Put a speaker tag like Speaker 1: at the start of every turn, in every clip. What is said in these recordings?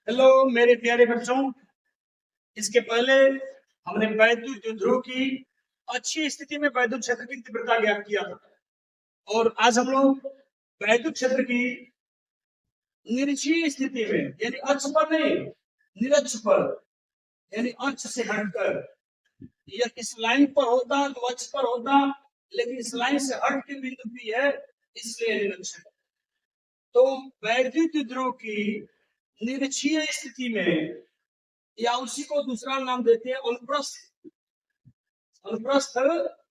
Speaker 1: Hello मेरे प्यारे बच्चों। इसके पहले हमने वैद्युत ध्रुव की अच्छी स्थिति में वैद्युत क्षेत्र की तीव्रता ज्ञात किया था और आज हम लोग वैद्युत क्षेत्र की निरक्षीय स्थिति में यानी अक्ष पर नहीं, निरक्ष पर यानी अक्ष से हटकर, या इस लाइन पर होता तो अक्ष पर होता, लेकिन इस लाइन से हट के बिंदु P है, इसलिए निरक्ष है। तो वैद्युत ध्रुव की निरक्षीय स्थिति में, या उसी को दूसरा नाम देते हैं अनुप्रस्थ, अनुप्रस्थ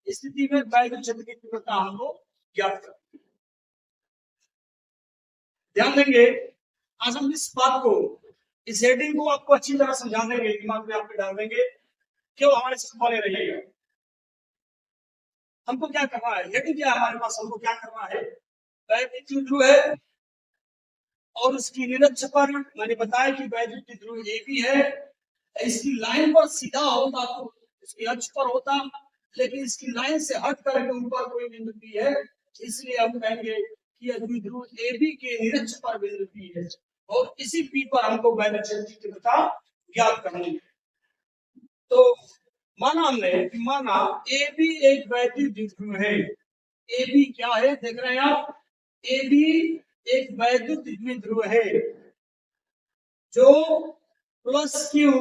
Speaker 1: स्थिति में वैद्युत क्षेत्र की तीव्रता हमको ज्ञात करनी है। ध्यान देंगे, आज हम इस बात को, इस हेडिंग को आपको अच्छी तरह समझा देंगे, दिमाग में आपके डाल देंगे, क्यों हमारे साथ बने रहिएगा। हमको क्या करना है, हेडिंग क्या है हमारे पास, हमको क्या करना है, वैद्युत ध्रुव है और उसकी निरक्ष पर मैंने बताया कि वैद्युत ध्रुव AB है। इसकी लाइन पर सीधा होता तो इसकी अक्ष पर होता, लेकिन इसकी लाइन से हट करके ऊपर कोई बिंदु P है, इसलिए हम कहेंगे कि यह द्विध्रुव AB के निरक्ष पर बिंदु P है और इसी P पर हमको वैद्युत क्षेत्र की तीव्रता ज्ञात करनी है। तो माना हमने, माना AB एक वैद्युत ध्रुव है। AB क्या है देख रहे हैं आप, AB एक वैद्युत द्विध्रुव है जो प्लस Q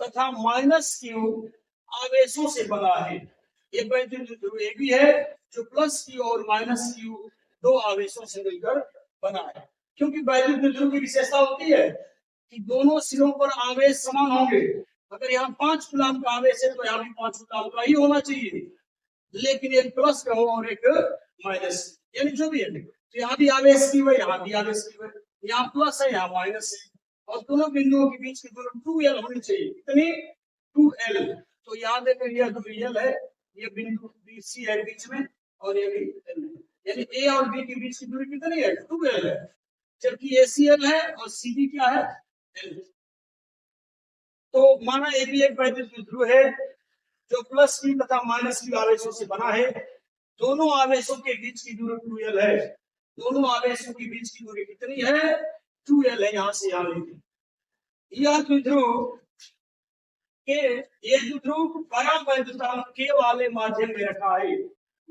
Speaker 1: तथा माइनस Q आवेशों से बना है। ये वैद्युत ध्रुव AB है जो प्लस Q और माइनस Q दो आवेशों से मिलकर बना है। क्योंकि वैद्युत ध्रुव की विशेषता होती है कि दोनों सिरों पर आवेश समान होंगे। अगर यहाँ 5 कूलम का आवेश है तो यहाँ भी 5 कूलम का ही होना चाहिए, लेकिन एक प्लस का हो और एक माइनस, यानी जो भी है, तो यहाँ भी आवेश की हुई, यहाँ भी आवेश की हुई, यहाँ प्लस है यहाँ माइनस है, और दोनों बिंदुओं के बीच की दूरी 2L होनी चाहिए। कितनी? 2L। तो यहाँ देखो यह दूरी L है, ये बिंदु BC है बीच में और ये भी L है, यानी A और B के बीच की दूरी कितनी है? 2L है। जबकि ACL है और CD क्या है? L। तो माना AB एक वैद्युत ध्रुव है जो प्लस Q तथा माइनस Q आवेशों से बना है। दोनों आवेशों के बीच की दूरी 2L है। दोनों आवेशों के बीच की दूरी कितनी है? 2L है, यहाँ से यहाँ लेंगे। यह द्विध्रुव के, ये द्विध्रुव परावैद्युतांक K वाले माध्यम में रखा है।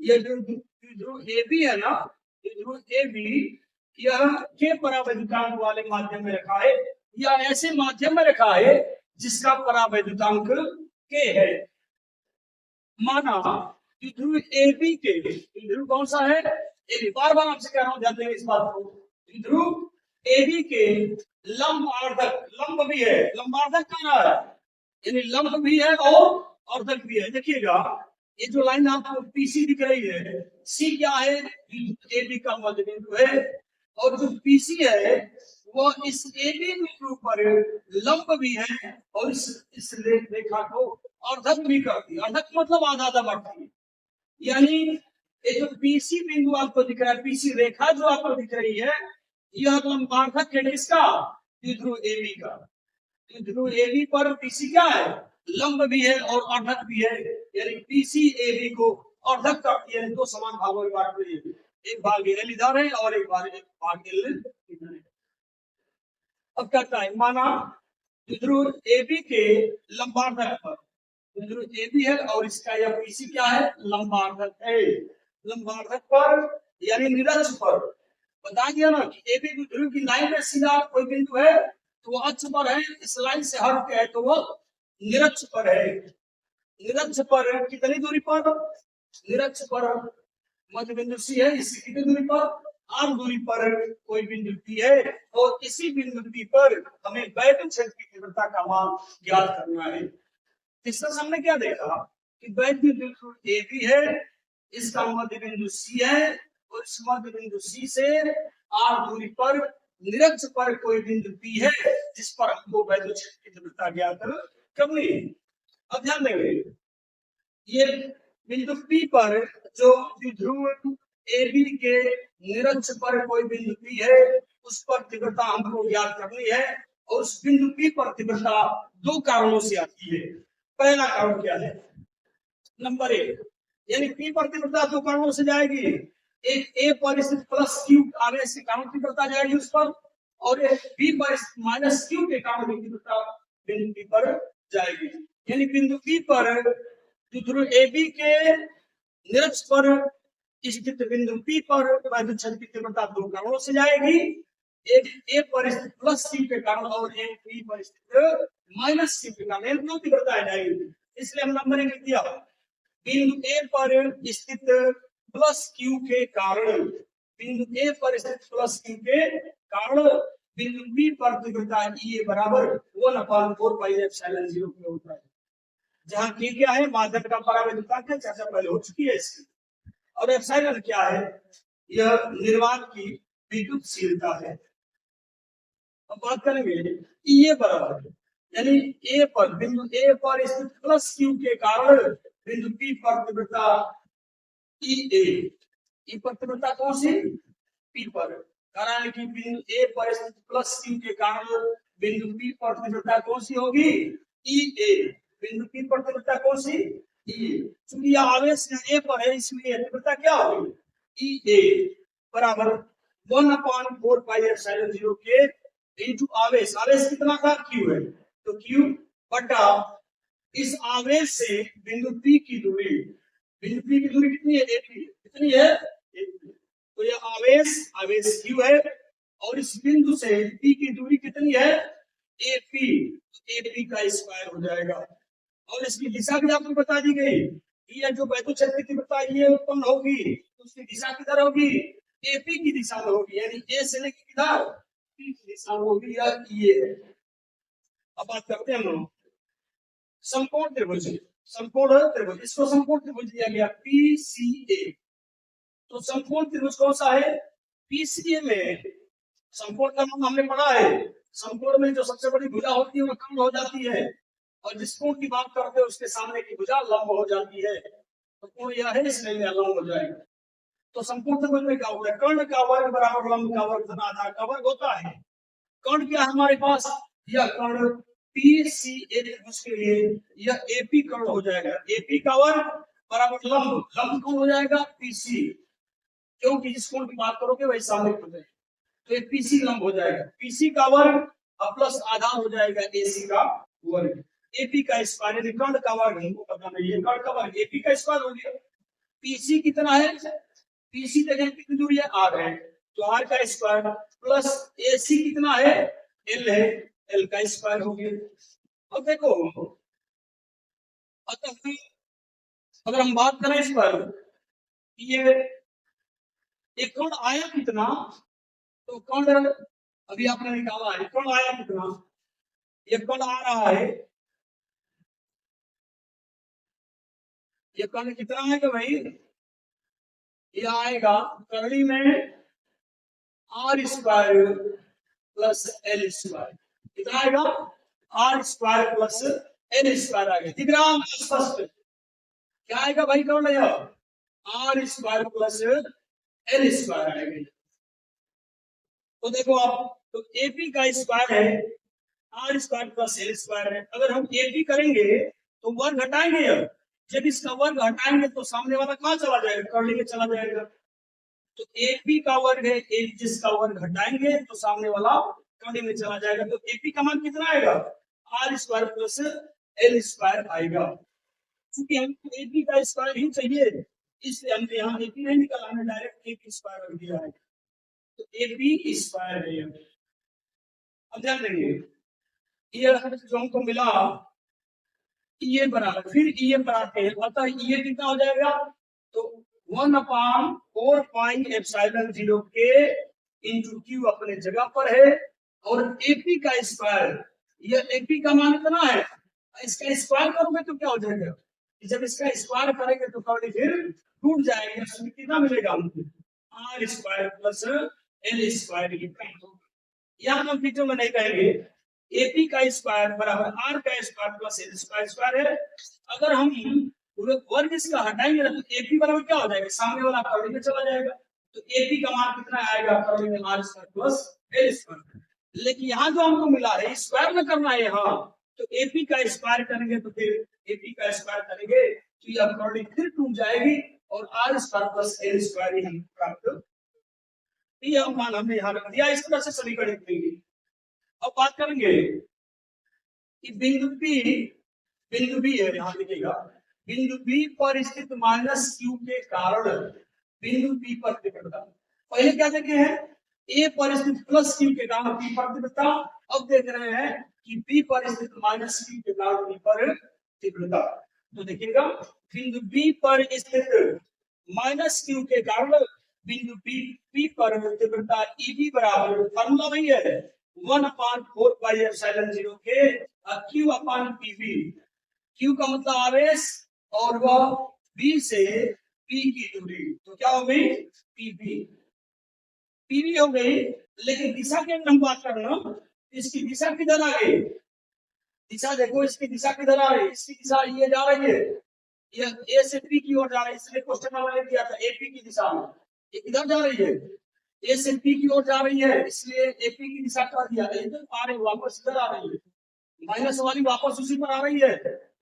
Speaker 1: ये द्विध्रुव AB है ना, द्विध्रुव AB यह K परावैद्युतांक वाले माध्यम में रखा है, या ऐसे माध्यम में रखा है जिसका परावैद्युतांक K है। माना द्विध्रुव AB के, द्विध्रुव कौन सा है? AB। बार बार आपसे कह रहा हूं, ध्यान देंगे इस बात को। द्विध्रुव AB के लंब आर्धक, लंब भी है, लंबार्धक कह रहा है, यानी लंब भी है और अर्धक भी है। देखिएगा ये जो लाइन आपको PC दिख रही है, C क्या है? AB का मध्य बिंदु है, और जो PC है वो इस AB बिंदु पर लंब भी है और इस रेखा को अर्धक भी करती है। अर्धक मतलब आधा आधा बढ़ती है, यानी ये जो PC बिंदु आपको दिख रहा है, PC रेखा जो आपको दिख रही है, यह लंबार्धक है किसका? द्विध्रुव AB का। द्विध्रुव AB पर PC क्या है? लंब भी है और अर्धक भी है, यानी PC AB को अर्धक करती है। दो समान भागों में बांट रही है, एक भाग L इधर है और एक भाग L इधर है। अब क्या है, माना द्विध्रुव AB के लंबार्धक पर, द्विध्रुव AB है और इसका यह PC क्या है? लंबार्धक है। लंबार्धक पर यानी निरक्ष पर, बता दिया ना कि AB द्विध्रुव की लाइन में सीधा कोई बिंदु है तो वो अक्ष पर है, इस लाइन से हट के है तो वो निरक्ष पर है। निरक्ष पर कितनी दूरी पर? निरक्ष पर मध्य बिंदु C है, इसकी कितनी दूरी पर? r दूरी पर कोई बिंदु P है, और इसी बिंदु P पर हमें वैद्युत क्षेत्र की तीव्रता का मान ज्ञात करना है। तीसरा हमने क्या देखा कि वैद्युत ध्रुव AB है, इसका मध्य बिंदु C है, और इस मध्य बिंदु C से r दूरी पर निरक्ष पर कोई बिंदु P है जिस पर हमको वैद्युत क्षेत्र की तीव्रता ज्ञात करनी है। अब ध्यान देंगे, ये बिंदु P पर जो द्विध्रुव AB के निरक्ष पर कोई बिंदु P है, उस पर तीव्रता हमको ज्ञात करनी है, और उस बिंदु P पर तीव्रता दो कारणों से आती है। पहला कारण क्या है? नंबर 1, यानी P पर तीव्रता दो कारणों से जाएगी। एक A पर स्थित प्लस Q आवेश के कारण तीव्रता जाएगी उस पर, और बी पर माइनस क्यू के कारण विद्युतता बिंदु पी पर जाएगी। यानी बिंदु पी पर ध्रुव ए बी के निरक्ष पर स्थित बिंदु पी पर वैद्युत क्षेत्र की तीव्रता दो कारणों से जाएगी, एक ए पर स्थित प्लस क्यू के कारण और एक बी पर स्थित माइनस क्यू के कारण, दो तीव्रताएं जाएगी। इसलिए हम नंबरिंग लिख दिया, बिंदु ए पर स्थित प्लस क्यू के कारण, बिंदु ए पर स्थित प्लस क्यू के कारण बिंदु बी पर तीव्रता E बराबर 1/4 पाई एप्सिलॉन 0 के होता है। जहां के क्या है, माध्यम का परावैद्युता की चर्चा पहले हो चुकी है इसकी, और एप्सिलॉन क्या है, यह निर्वात की विद्युतशीलता है। अब बात करेंगे E बराबर, यानी ए पर बिंदु ए पर स्थित प्लस क्यू के कारण बिंदु पी पर तीव्रता ई पर तीव्रता कौन सी, पी पर, कारण कि बिंदु ए पर स्थित प्लस क्यू के कारण बिंदु पी पर तीव्रता कौन सी होगी, ई ए। बिंदु पी पर तीव्रता कौन सी, ई ए। चूंकि यह आवेश ए पर है इसलिए तीव्रता क्या होगी, ई ए बराबर 1/4 पाई एप्सिलॉन 0 के इनटू आवेश, आवेश कितना था, क्यू है, तो क्यू बटा इस आवेश से बिंदु पी की दूरी, बिंदु पी की दूरी कितनी है, एपी, कितनी है, तो यह आवेश क्यू है और इस बिंदु से पी की दूरी कितनी है, एपी, एपी का स्क्वायर हो जाएगा। और इसकी दिशा भी आपको बता दी गई, ये जो वैद्युत क्षेत्र की बता ये उत्पन्न होगी तो उसकी दिशा किधर होगी, एपी की दिशा में होगी, यानी ए से लेकर किधर, पी की दिशा में होगी, या ये है। अब बात करते हैं हम लोग समकोण त्रिभुज, समकोण त्रिभुज, इसको समकोण त्रिभुज दिया गया पीसीए। तो समकोण त्रिभुज कौन सा है, पीसीए में समकोण का नाम हमने पढ़ा है, समकोण में जो सबसे बड़ी भुजा होती है वो कम हो जाती है, और जिस कोण की बात करते हैं उसके सामने की भुजा लंब हो जाती है, तो कोण यह है इसलिए यह लंब हो जाएगा। तो समकोण त्रिभुज में क्या होता है, कर्ण का वर्ग बराबर लंब का वर्ग धन आधार का वर्ग होता है। कर्ण क्या है हमारे पास, यह कर्ण पीसीए त्रिभुज के लिए यह एपी कर्ण हो जाएगा, एपी का वर्ग बराबर लंब, लंब कौन हो जाएगा, पीसी, क्योंकि जिस कोण की बात करोगे वही सामने खुद है, तो एक पीसी लंब हो जाएगा, पीसी का वर्ग प्लस आधार हो जाएगा एसी का वर्ग, एपी का स्क्वायर, यानी कर्ण का वर्ग हमको पता नहीं है, कर्ण का वर्ग एपी का स्क्वायर हो गया। पीसी कितना है, पीसी तक कितनी दूरी है, आर है, तो आर का स्क्वायर प्लस एसी कितना है, एल है, एल का स्क्वायर हो गया। अब देखो अतः अगर हम बात करें इस पर, ये एक कण आया कितना, तो कण अभी आपने निकाला है, कण आया कितना, ये कण आ रहा है, ये कण कितना है कि भाई ये आएगा करड़ी में R square plus L square, कितना आएगा, R square plus L square आ गया, दिख रहा है स्पष्ट, क्या आएगा भाई कौन है, R square plus L square आएगा। तो देखो आप, तो एपी का स्क्वायर है R square plus L square है, अगर हम एपी करेंगे तो वर्ग हटाएंगे, जब इसका वर्ग हटाएंगे तो सामने वाला कहाँ चला जाएगा, कर्ली में चला जाएगा, तो एपी का वर्ग है, एक जिसका वर्ग हटाएंगे तो सामने वाला कर्ली में चला जाएगा, तो एपी का मान कितना आएगा, R square plus L square आएगा। क्योंकि हमको एपी का स्क्वायर ही चाहिए इसलिए हमने यहाँ एपी नहीं निकाला, हमने डायरेक्ट एपी स्क्वायर रख दिया है, तो एपी स्क्वायर है। अब ध्यान देंगे ये जो हमको मिला ये बराबर, फिर ये बनाते हैं, अतः ये कितना हो जाएगा, तो 1/4 पाई एप्सिलॉन 0 के इनटू क्यू अपने जगह पर है, और एपी का स्क्वायर, ये एपी का मान इतना है, इसका स्क्वायर करोगे तो क्या हो जाएगा, जब इसका स्क्वायर करेंगे तो कभी फिर टूट जाएगा, तो कितना मिलेगा हमको, R square plus L square, यहाँ हम पीछे में नहीं कहेंगे, एपी का स्क्वायर बराबर आर का square plus L square, square है, अगर हम वर्ग इसका हटाएंगे तो एपी बराबर क्या हो जाएगा, सामने वाला कर्ली में चला जाएगा, तो एपी का मान कितना आएगा, कर्ली में R square plus L square. लेकिन यहाँ जो हमको मिला है स्क्वायर में करना है यहाँ, तो एपी का स्क्वायर करेंगे तो फिर एपी का स्क्वायर करेंगे तो यह कर्ली फिर टूट जाएगी और R square plus L square ही हम प्राप्त यह मान हमने यहाँ रख दिया। इस तरह से समीकरण लिखेंगे। अब बात करेंगे कि बिंदु बी है, यहाँ देखिएगा, बिंदु बी पर स्थित माइनस क्यू के कारण बिंदु बी पर तीव्रता। पहले क्या देखे हैं, ए पर स्थित प्लस क्यू के कारण बी पर तीव्रता। अब देख रहे हैं कि बी पर स्थित माइनस क्यू के कारण बी पर तीव्रता। तो देखिएगा, बिंदु बी पर स्थित माइनस क्यू के कारण बिंदु बी पर तीव्रता ईबी बराबर, फॉर्मूला वही है, 1/4 पाई एप्सिलॉन 0 के क्यू अपॉन पीबी। क्यू का मतलब आवेश और वह बी से पी की दूरी, तो क्या हो गई, पीबी। पीबी हो गई, लेकिन दिशा की हम बात कर रहे हैं, इसकी दिशा किधर आ गई, दिशा देखो, इसकी दिशा किधर आ रही है, इसकी दिशा ये जा रही है, ये ए से पी की ओर जा रही है, इसलिए क्वेश्चन में मैंने दिया था एपी की दिशा में, ये किधर जा रही है, ए से पी की ओर जा रही है, इसलिए एपी की दिशा कर दिया, इधर आ रही, वापस इधर आ रही है, माइनस वाली वापस उसी पर आ रही है,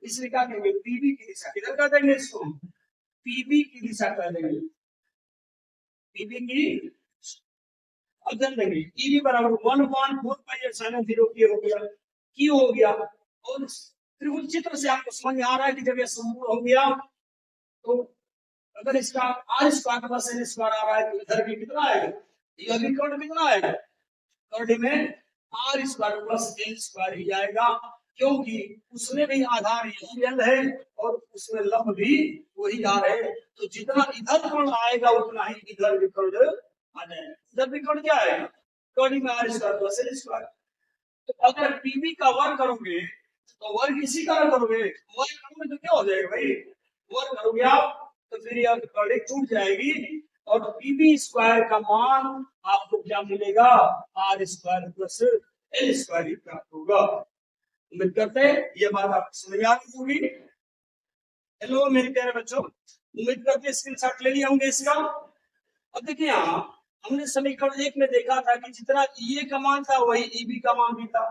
Speaker 1: इसलिए क्या कहेंगे, पीबी की दिशा किधर कर देंगे, इसको पीबी की दिशा कर देंगे, पीबी की अब जान देंगे। ईबी बराबर 1/4 पाई एप्सिलॉन 0 के हो गया, क्यू हो गया, और त्रिभुज चित्र से आपको समझ में आ रहा है कि जब यह संपूर्ण हो गया तो अगर इसका R square plus N square आ रहा है तो इधर भी कितना आएगा, यह भी कर्ण कितना आएगा, कर्ण में R square plus N square ही आएगा, क्योंकि उसमें भी आधार एल है और उसमें लंब भी वही आ रहे हैं, तो जितना इधर कर्ण आएगा उतना ही इधर भी कर्ण आ जाएगा। इधर भी कर्ण क्या आएगा, कर्ण में R square plus N square. तो अगर पीबी का वर्ग करोगे तो वर्ग इसी का करोगे, वर्ग करोगे तो क्या हो जाएगा भाई, वर्ग करोगे आप तो फिर यह कर्ण टूट जाएगी और पीबी स्क्वायर का मान आपको क्या मिलेगा, R square plus L square ही प्राप्त होगा। उम्मीद करते हैं ये बात आपको समझ आ गई होगी। हेलो मेरे प्यारे बच्चों, उम्मीद करते हैं स्क्रीनशॉट ले लिए होंगे इसका। अब देखिए, यहाँ हमने समीकरण 1 में देखा था कि जितना ए का मान था वही ईबी का मान भी था,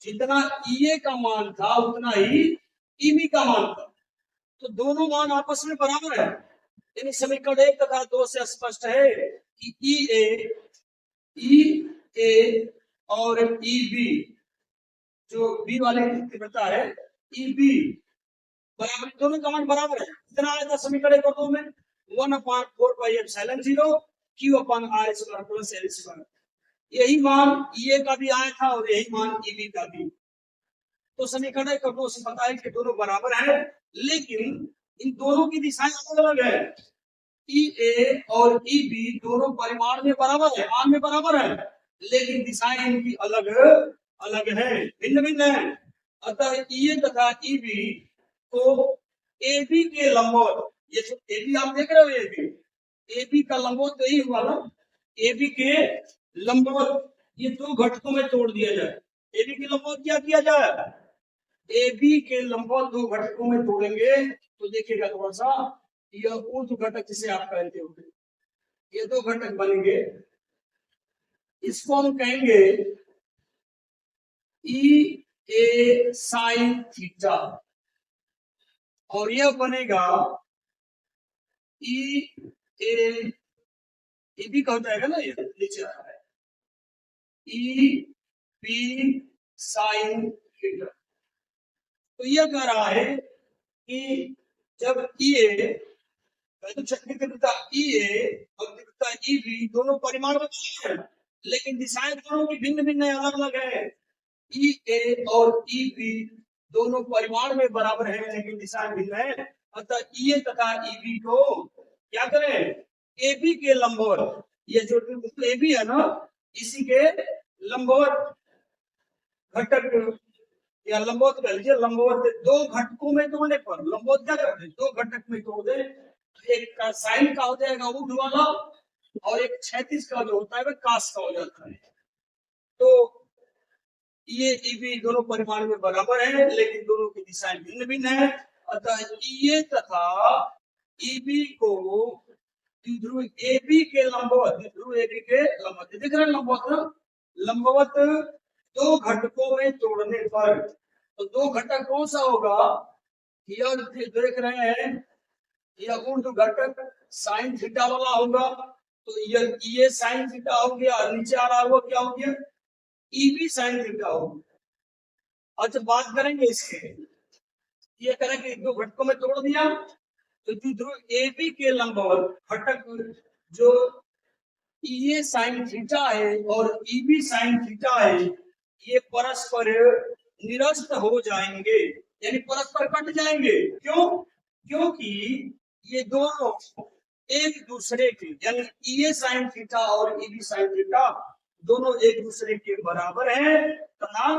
Speaker 1: जितना ए का मान था उतना ही ईबी का मान था, तो दोनों मान आपस में बराबर है। यानी समीकरण 1 तथा 2 से स्पष्ट है कि ई ए और ई बी, जो बी वाले की तीव्रता है ई बी बराबर, दोनों का मान बराबर है। कितना आया था समीकरण 1 और 2 में, 1/4 pi epsilon 0 Q upon R square plus L square. यही मान ए का भी आया था और यही मान ई बी का भी। तो समीकरण 1 और 2 से पता है कि दोनों बराबर है, लेकिन इन दोनों की दिशाएं अलग अलग है। ई ए और ई बी दोनों परिमाण में बराबर है, मान में बराबर है, लेकिन दिशाएं इनकी अलग अलग है, भिन्न भिन्न है। अतः ई ए तथा ई बी को ए बी के लंबवत, ये जो ए बी आप देख रहे हो, ए बी का लंबवत यही हुआ ना, ए बी के लंबवत ये दो घटकों में तोड़ दिया जाए। ए बी के लंबवत क्या किया जाए, ए बी के लंबवत दो घटकों में तोड़ेंगे तो देखिएगा थोड़ा सा, यह ऊर्ध्व घटक जिसे आप कहते हो, ये दो घटक बनेंगे, इसको हम कहेंगे ई ए साइन थीटा, और यह बनेगा ई ए बी का हो जाएगा ना, ये नीचे आ रहा है ई बी साइन थीटा। तो यह कह रहा है कि जब ई ए तो तीव्रता ई ए और तीव्रता ई बी दोनों परिमाण में है, लेकिन दिशाएं दोनों की भिन्न भिन्न अलग अलग है। ई ए और ई बी दोनों परिमाण में बराबर है, लेकिन दिशाएं भिन्न है। अतः ई ए तथा ई बी को क्या करें, ए बी के लंबवत, ये जो ए बी है ना, इसी के लंबवत घटक या लंबवत कह लीजिए, लंबवत दो घटकों में तोड़ने पर, लंबवत क्या करते हैं, दो घटक में तोड़ दे, एक का साइन का हो जाएगा ऊर्ध्व वाला, और एक क्षैतिज का जो होता है वह काश का हो जाता है। तो ये ई बी दोनों परिमाण में बराबर है, लेकिन दोनों की दिशाएं भिन्न भिन्न है। अतः ई ए तथा ई बी को ध्रुव ए बी के लंबवत, ध्रुव ए बी के लंबवत दिख रहे लंबवत, लंबवत दो घटकों में तोड़ने पर, तो दो घटक कौन सा होगा, यह देख रहे हैं, यह ऊर्ध्व घटक साइन थीटा वाला होगा, तो ये साइन थीटा हो गया और नीचे आ रहा है वो क्या हो गया, ईबी साइन थीटा हो गया। अच्छा बात करेंगे इसके, ये करेंगे दो घटकों में तोड़ दिया तो द्विध्रुव ए बी के लंबवत घटक जो ये साइन थीटा है और ईबी साइन थीटा है, ये परस्पर निरस्त हो जाएंगे, यानी परस्पर कट जाएंगे। क्यों? क्योंकि ये दोनों एक दूसरे के, यानी ये साइन थीटा और ईबी साइन थीटा दोनों एक दूसरे के बराबर है तथा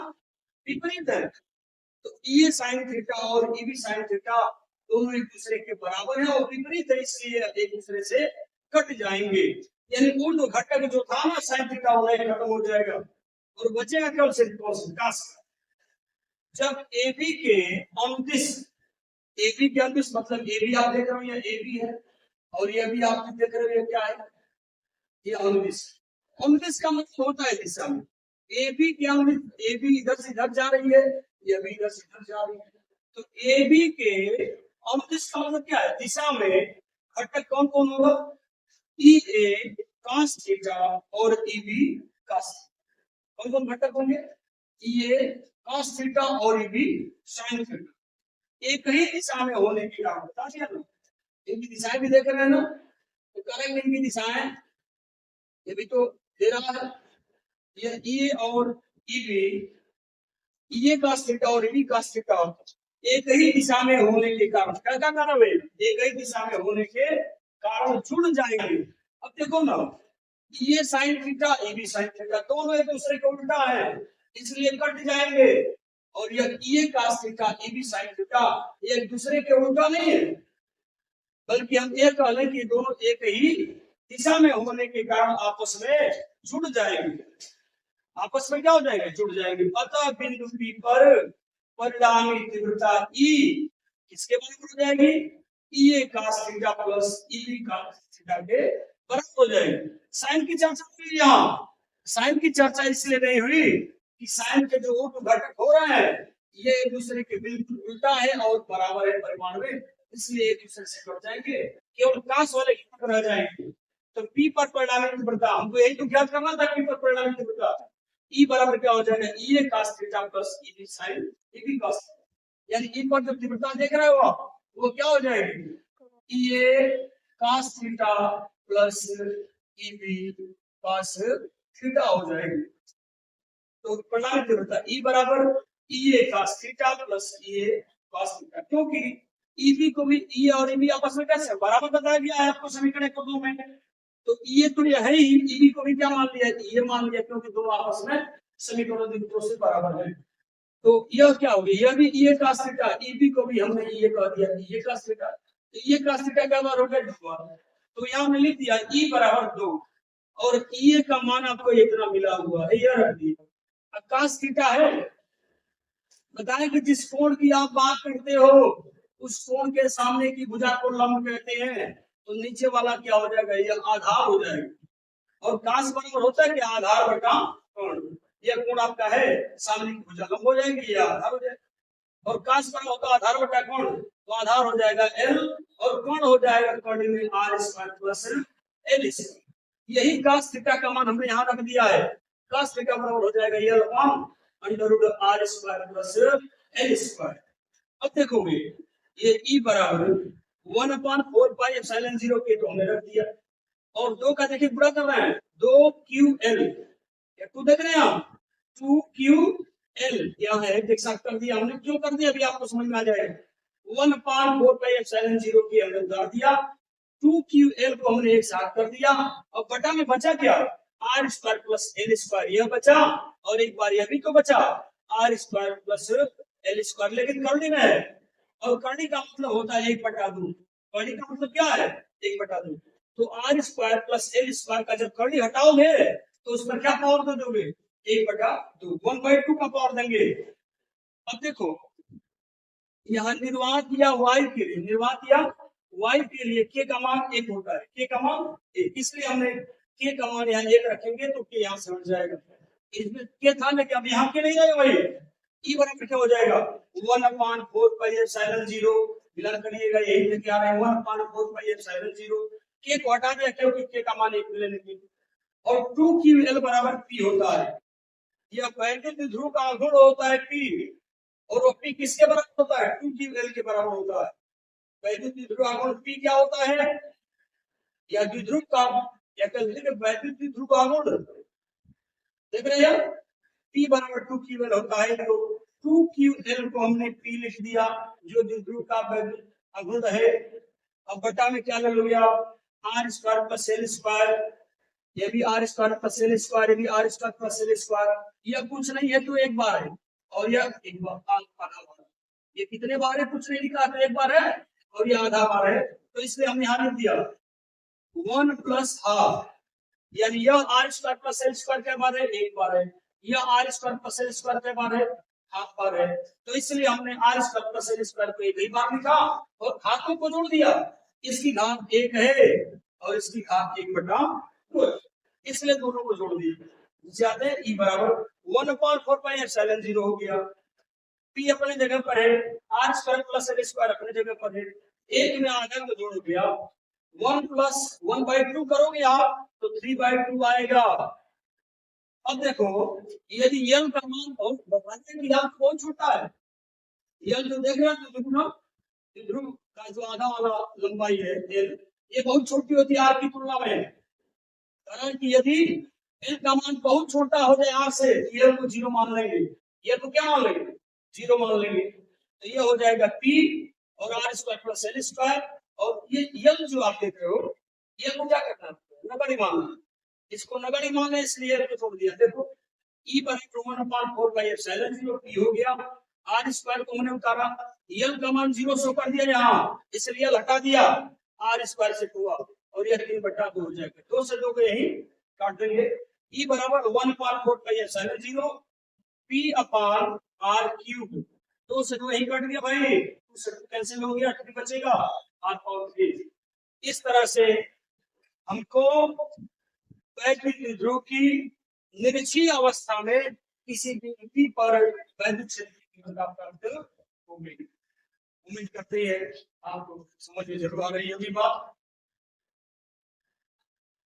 Speaker 1: विपरीत है। तो ये साइन थीटा और ईबी साइन थीटा दोनों एक दूसरे के बराबर है और विपरीत है, इसलिए एक दूसरे से कट जाएंगे। यानी ऊर्ध्व घटक जो था ना साइन थीटा वाला खत्म हो जाएगा और बचेगा केवल सिर्फ cos। जब AB के अनुदिश, AB के अनुदिश मतलब AB आप देख रहे हो या AB है और ये भी आप देख रहे हो क्या है, ये अनुदिश। अनुदिश का मतलब होता है दिशा में, AB के अनुदिश AB इधर से इधर जा रही है, ये भी इधर से इधर जा रही है। तो AB के अनुदिश का मतलब क्या है, दिशा में घटक कौन कौन होगा, EA cos थीटा और EB cos। कौन कौन घटक होंगे, EA cos थीटा और EB sin थीटा। एक ही दिशा में होने की कारण बता दिया ना, इनकी दिशाएं भी देख रहे हैं ना, तो करेंगे इनकी दिशाएं, ये भी तो दे रहा है, ये EA और EB, EA cos थीटा और EB cos थीटा एक ही दिशा में होने के कारण, क्या क्या कारण है, एक ही दिशा में होने के कारण जुड़ जाएंगे। अब देखो ना, ये sine theta EB sine theta दोनों एक दूसरे के उल्टा है, इसलिए कट जाएंगे। और ये cos theta EB sine theta ये एक दूसरे के उल्टा नहीं है, बल्कि हम ये कह लें कि दोनों एक ही दिशा में होने के कारण आपस में जुड़ जाएंगे। आपस में क्या हो जाएंगे, जुड़ जाएंगे। अतः बिंदु P पर परिणामी तीव्रता E किसके बराबर हो जाएगी, EA cos theta plus EB cos theta के बराबर हो जाएगी। साइन की चर्चा हुई, यहाँ साइन की चर्चा इसलिए नहीं हुई कि साइन के जो ऊर्ध्व घटक हो रहे हैं ये एक दूसरे के बिल्कुल उल्टा है और बराबर है परिमाण में, इसलिए एक दूसरे से कट जाएंगे, केवल cos वाले घटक रह जाएंगे। तो P पर परिणामी तीव्रता हमको यही तो ज्ञात करना था, P पर परिणामी तीव्रता E बराबर क्या हो जाएगा, EA cos theta plus EB sin EB cos, यानी E पर जो तीव्रता देख रहे हो वो क्या हो जाएगी, EA cos theta plus EB cos theta हो जाएगी। तो परिणामी तीव्रता E बराबर EA cos theta plus EA cos theta, क्योंकि EB को भी E और EB आपस में कैसे बराबर बताया गया है आपको समीकरण 1 और 2 में, तो ये तो है ही, EB को भी क्या मान लिया, ये मान लिया, क्योंकि दोनों आपस में समीकरण बिंदुओं से बराबर है। तो यह क्या हो गया, यह भी EA cos थीटा, EB को भी हमने EA कह दिया, EA cos थीटा, तो EA cos थीटा क्या बार हो गया 2 बार, तो यहाँ हमने लिख दिया E बराबर 2 और EA का मान आपको इतना मिला हुआ है, यह रख दिया। अब cos थीटा है, बताएं कि जिस कोण की आप बात करते हो उस कोण के सामने की भुजा को लंब कहते हैं, तो नीचे वाला क्या हो जाएगा, ये आधार हो जाएगा। और cos बराबर होता है कि आधार बटा कोण, ये कोण आपका है सामने की भुजा लंब हो जाएगी, ये आधार हो जाएगा। और cos बराबर होता है आधार बटा कोण, तो आधार हो जाएगा L और कोण हो जाएगा कोण में R square plus L square. यही cos थीटा का मान हमने यहाँ रख दिया है, cos थीटा बराबर हो जाएगा L under root R square plus L square. अब देखोगे ये E बराबर 1/4 पाई एप्सिलॉन 0 के तो हमने रख दिया, और 2 का देखिए पूरा कर रहे हैं 2QL, या 2 देख रहे हैं आप 2QL यहाँ है, एक साथ कर दिया हमने, क्यों कर दिया अभी आपको समझ में आ जाएगा। 1/4 पाई एप्सिलॉन 0 के हमने उतार दिया, 2QL को हमने एक साथ कर दिया, और बटा में बचा क्या, R square plus L square यह बचा, और एक बार यह भी तो बचा R square plus L square, लेकिन करनी में है, और करनी का मतलब होता है 1/2, करनी का मतलब क्या है 1/2, तो R square plus L square का जब करनी हटाओगे तो उस पर क्या पावर दे दोगे 1/2, 1/2 का पावर देंगे। अब देखो यहाँ निर्वात या y के लिए, निर्वात या y के लिए k का मान 1 होता है, k का मान 1, इसलिए हमने k का मान यहाँ 1 रखेंगे तो k यहाँ से हट जाएगा, इसमें k था लेकिन अब यहाँ के नहीं रहेगा, वही E बराबर क्या हो जाएगा 1/4 पाई एप्सिलॉन 0, मिलान करिएगा यही लेके आ रहे हैं 1/4 पाई एप्सिलॉन 0, के को हटा दिया क्योंकि के का मान 1 ले लेंगे और 2ql बराबर p होता है। यह वैद्युत ध्रुव का गुण होता है p और वो p किसके बराबर होता है? 2ql के बराबर होता है। वैद्युत ध्रुव का गुण p क्या होता है? या द्विध्रुव का या कहते हैं वैद्युत ध्रुव का गुण देख रहे हैं p बराबर 2ql होता है। तो 2ql को हमने p लिख दिया जो द्विध्रुव का वैद्युत गुण है। अब बटा में क्या ले लो r square plus l square, ये भी r square plus l square, ये भी r square plus l square. यह कुछ नहीं है तो एक बार है और यह एक बार आधा बार। ये कितने बार है कुछ नहीं लिखा तो एक बार है और ये आधा बार है तो इसलिए हमने यहाँ लिख दिया 1 प्लस हाफ, यानी यह r square plus l square के बार है एक बार है, यह r square plus l square के बार है हाफ बार है। तो इसलिए हमने r square plus l square को एक ही बार लिखा और घातों को जोड़ दिया। इसकी घात 1 है और इसकी घात 1/2, इसलिए दोनों को जोड़ दिया जाते e बराबर 1/4 पाई एप्सिलॉन 0 हो गया। p अपने जगह पर है, r square plus l square अपने जगह पर है, एक में आधा को जोड़ दिया 1 प्लस 1/2 करोगे आप तो 3/2 आएगा। अब देखो यदि l का मान बहुत बताते कि यहाँ बहुत छोटा है, l जो देख रहे हो ध्रुव का जो आधा वाला लंबाई है l ये बहुत छोटी होती है r की तुलना में, कारण कि यदि l का मान बहुत छोटा हो जाए r से l को 0 मान लेंगे, l को क्या मान लेंगे 0 मान लेंगे तो ये हो जाएगा p और r square plus l square. और ये l जो आप देख रहे हो ये को क्या करना है नगण्य मानना, इसको नगण्य मानना इसलिए l को छोड़ दिया। देखो e बराबर 1/4 पाई एप्सिलॉन 0 p हो गया, r स्क्वायर को हमने उतारा, l का मान 0 शो कर दिया यहाँ इसलिए l हटा दिया, r स्क्वायर से हुआ और यह 3/2 हो जाएगा। 2 से 2 को यही काट देंगे। e बराबर 1/4 पाई एप्सिलॉन 0 p अपान r क्यूब, 2 से 2 यही कट गया भाई, कैंसिल हो गया, 3 बचेगा r पावर 3। इस तरह से हमको वैद्युत ध्रुव की निरक्षीय अवस्था में किसी बिंदु पर वैद्युत क्षेत्र की प्राप्त हो गई। उम्मीद करते हैं आपको समझ में जरूर आ रही होगी बात।